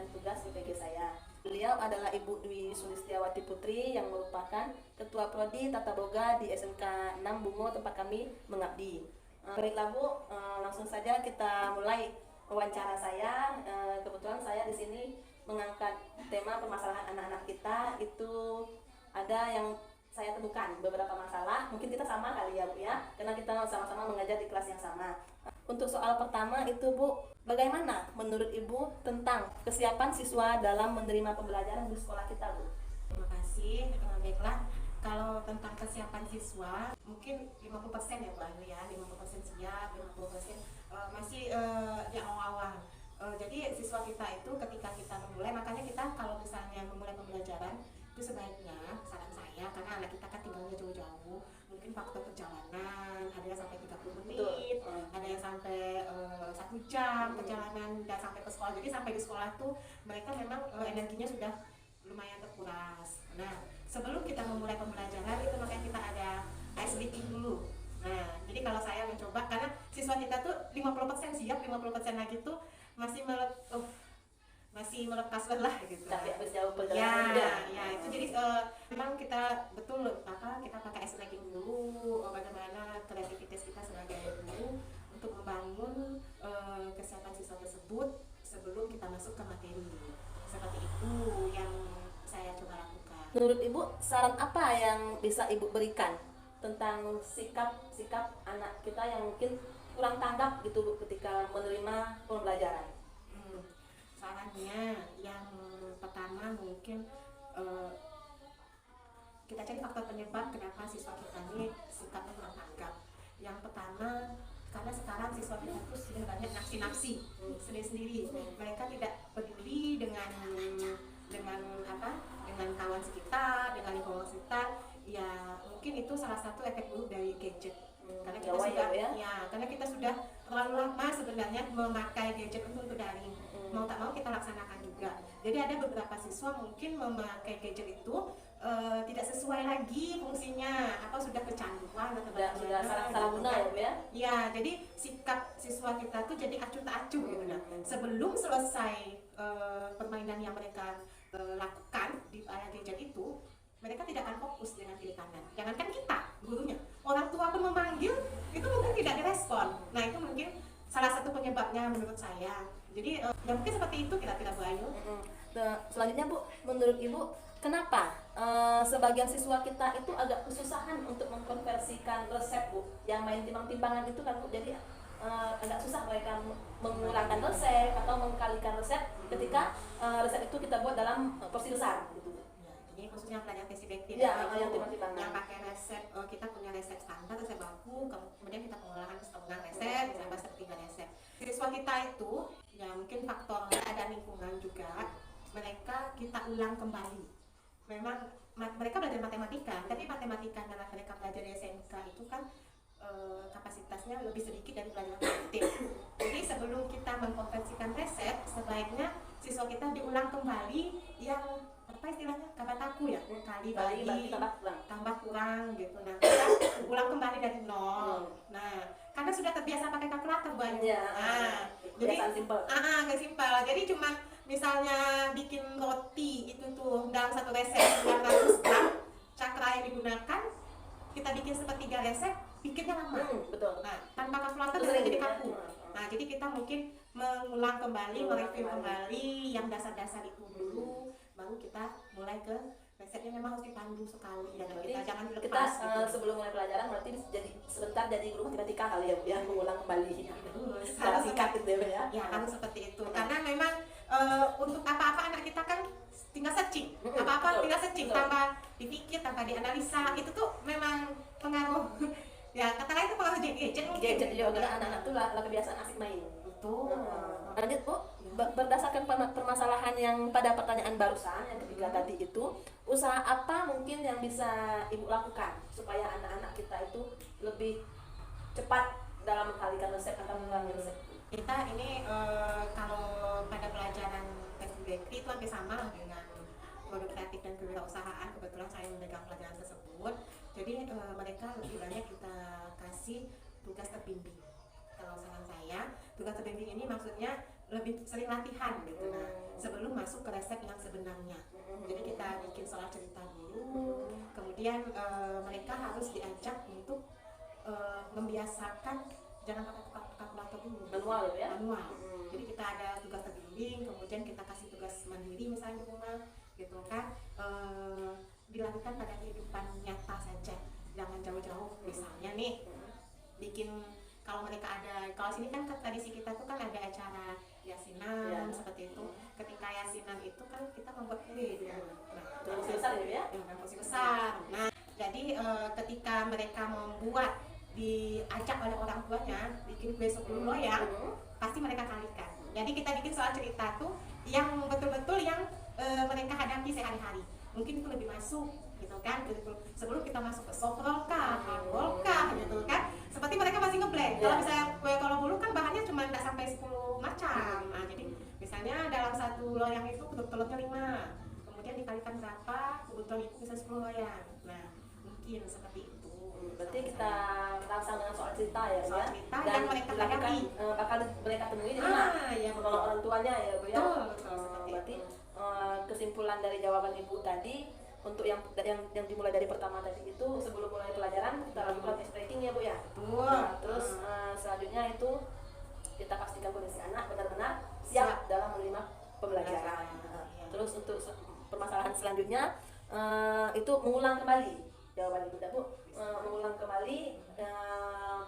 pembagian tugas IPG saya. Beliau adalah Ibu Dwi Sulistiawati Putri yang merupakan Ketua Prodi Tata Boga di SMK 6 Bungo tempat kami mengabdi. Baiklah Bu, langsung saja kita mulai wawancara saya. Kebetulan saya di sini mengangkat tema permasalahan anak-anak kita. Itu ada yang saya temukan beberapa masalah, mungkin kita sama kali ya Bu ya, karena kita sama-sama mengajar di kelas yang sama. Untuk soal pertama itu Bu, bagaimana menurut Ibu tentang kesiapan siswa dalam menerima pembelajaran di sekolah kita Bu? Terima kasih. Baiklah, kalau tentang kesiapan siswa mungkin 50% ya Bu Ayu ya, 50% siap, 50% masih di awal-awal. Jadi siswa kita itu ketika kita memulai, makanya kita kalau misalnya memulai pembelajaran itu sebaiknya saran saya, karena anak kita kan tinggalnya jauh-jauh, mungkin faktor perjalanan ada yang sampai 30 menit, ada yang sampai 1 jam perjalanan dan sampai ke sekolah. Jadi sampai di sekolah tuh mereka memang energinya sudah lumayan terkuras. Nah, sebelum kita memulai pembelajaran itu makanya kita ada ice breaking dulu. Nah, jadi kalau saya mencoba, karena siswa kita tuh 50% siap, 50% lagi tuh masih melepas lelah gitu. Tapi habis jauh perjalanan ya itu jadi memang kita betul kita pakai ice breaking dulu, bagaimana kreativitas kita sebagai guru untuk membangun kesiapan siswa tersebut sebelum kita masuk ke materi. Seperti itu yang saya coba lakukan. Menurut Ibu, saran apa yang bisa Ibu berikan tentang sikap anak kita yang mungkin kurang tanggap gitu Bu ketika menerima pembelajaran? Sarannya yang pertama mungkin kita cari faktor penyebab kenapa siswa kita ini sikapnya kurang tanggap. Yang pertama, karena sekarang siswa kita itu sudah banyak nafsi sendiri-sendiri. Mereka tidak peduli dengan kawan sekitar, dengan lingkungan sekitar. Ya mungkin itu salah satu efek buruk dari gadget. Karena kita sudah terlalu lama sebenarnya memakai gadget untuk daring. Mau tak mau kita laksanakan juga. Jadi ada beberapa siswa mungkin memakai gadget itu tidak sesuai lagi fungsinya, atau sudah kecanduan atau sudah salah guna ya Bu ya? Ya, jadi sikap siswa kita tuh jadi acuh tak acuh gitu. Sebelum selesai permainan yang mereka lakukan di area gadget itu, mereka tidak akan fokus dengan kiri kanan. Jangankan kita, gurunya, orang tua pun memanggil itu mungkin tidak direspon. Nah itu mungkin salah satu penyebabnya menurut saya. Jadi ya mungkin seperti itu kira-kira Bu Ayu. Selanjutnya Bu, menurut Ibu kenapa sebagian siswa kita itu agak kesusahan untuk mengkonversikan resep Bu? Yang main timbang-timbangan itu kan Bu, jadi agak susah mereka mengurangkan resep atau mengkalikan resep ketika resep itu kita buat dalam porsi besar gitu. Jadi khususnya pelajaran TCBT yang timbang-timbangan, yang pakai resep, kita punya resep standar, resep baku, kemudian kita pengolahan setengah resep, sampai 3 resep. Siswa kita itu ya mungkin faktor ada lingkungan juga, mereka kita ulang kembali. Memang mereka belajar matematika, tapi matematika karena mereka belajar di SMK itu kan kapasitasnya lebih sedikit dari pelajaran praktik. Jadi sebelum kita mengkonversikan resep, sebaiknya siswa kita diulang kembali yang apa istilahnya, kabataku ya, kali tambah kurang gitu. Nah kita ulang kembali dari nol. Nah karena sudah terbiasa pakai kalkulator banyak. Jadi agak simpel. Jadi cuma misalnya bikin roti itu tuh dalam satu resep 900 gram, cakra yang digunakan kita bikin sepertiga resep, bikinnya lama. Betul. Nah tanpa kalkulator jadi kaku. Nah jadi kita mungkin mengulang kembali, mereview kembali yang dasar-dasar itu dulu, baru kita mulai ke resepnya. Memang harus dipandu sekali ya, kita jangan dilepas. Kita sebelum mulai pelajaran berarti sebentar jadi guru matematika kali ya Bu, yang mengulang kembali secara singkat gitu ya. Ya harus seperti itu, karena memang untuk apa-apa anak kita kan tinggal searching, apa-apa tinggal searching, tanpa dipikir, tanpa dianalisa, itu tuh memang pengaruh. Ya kata lain itu pengaruh gadget mungkin. Gadget juga, karena anak-anak tuh lah kebiasaan asik main. Betul. Lanjut Bu, berdasarkan permasalahan yang pada pertanyaan barusan yang ketiga tadi itu, usaha apa mungkin yang bisa Ibu lakukan supaya anak-anak kita itu lebih cepat dalam menghalikan resep atau mengulangi resep? Kita ini kalau pada pelajaran teknik bakery itu hampir sama dengan produk kreatif dan kewirausahaan. Kebetulan saya memegang pelajaran tersebut, jadi mereka lebih banyak kita kasih tugas terbimbing. Kalau saran saya, tugas terbimbing ini maksudnya lebih sering latihan gitu. Nah, sebelum masuk ke resep yang sebenarnya. Jadi kita bikin soal cerita dulu, kemudian mereka harus diajak untuk membiasakan jangan pakai kalkulator dulu, Manual ya? manual. Jadi kita ada tugas terbimbing, kemudian kita kasih tugas mandiri misalnya di rumah gitu kan. Dilakukan pada kehidupan nyata saja, jangan jauh-jauh. Misalnya nih bikin, kalau mereka ada, kalau sini kan tradisi kita tuh kan ada acara yasinan seperti itu. Ketika yasinan itu kan kita membuat kue dulu. Nah, Porsi besar ya? porsi besar. Nah, jadi ketika mereka membuat, diajak oleh orang tuanya bikin kue 10 loyang, pasti mereka kalikan. Jadi kita bikin soal cerita tuh yang betul-betul yang mereka hadapi sehari-hari. Mungkin itu lebih masuk gitu kan, sebelum kita masuk ke sofrol kah, handball kah gitu kan. Seperti mereka masih ngeblend. Kalau misalnya kue kalau bolu kan bahannya cuma nggak sampai 10 macam. Nah, jadi misalnya dalam satu loyang itu telurnya 5, kemudian dikalikan berapa, kebetulan itu bisa 10 loyang. Nah, mungkin seperti itu. Berarti kita rangsang dengan soal cerita ya, soal cerita dan yang mereka dilakukan hadapi. bakal mereka temui di rumah, ya, menolong orang tuanya ya Bu ya. Betul, seperti Berarti itu. Kesimpulan dari jawaban Ibu tadi, untuk yang dimulai dari pertama tadi itu, sebelum mulai pelajaran kita lakukan ice breaking ya Bu ya. Betul. Terus selanjutnya itu kita pastikan kondisi anak benar-benar siap dalam menerima pembelajaran. Terus untuk permasalahan selanjutnya itu mengulang kembali jawaban Ibu Bu. Mengulang kembali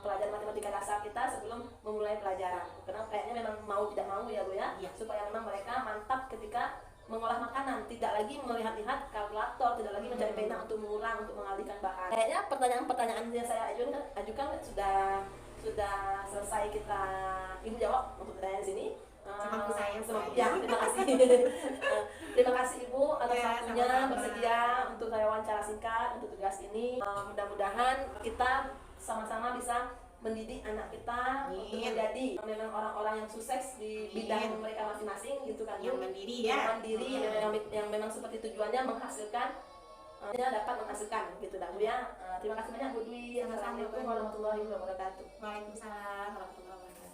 pelajaran matematika dasar kita sebelum memulai pelajaran. Karena kayaknya memang mau tidak mau ya Bu ya, supaya memang mereka mantap ketika mengolah makanan, tidak lagi melihat-lihat kalkulator, tidak lagi mencari pena untuk mengurang, untuk mengalihkan bahan. Kayaknya pertanyaan-pertanyaan yang saya ajukan sudah selesai kita Ibu jawab untuk pertanyaan sini. Sama saya. Ya, terima kasih. Terima kasih Ibu atas waktunya bersedia untuk saya wawancara singkat untuk tugas ini. Mudah-mudahan kita sama-sama bisa mendidik anak kita untuk menjadi memang orang-orang yang sukses di bidang mereka masing-masing gitu kan, yang mandiri ya, yang memang seperti tujuannya menghasilkan, dapat menghasilkan gitu dah Bu ya. Terima kasih banyak Bu Dwi. Assalamualaikum warahmatullahi wabarakatuh. Waalaikumsalam warahmatullahi wabarakatuh.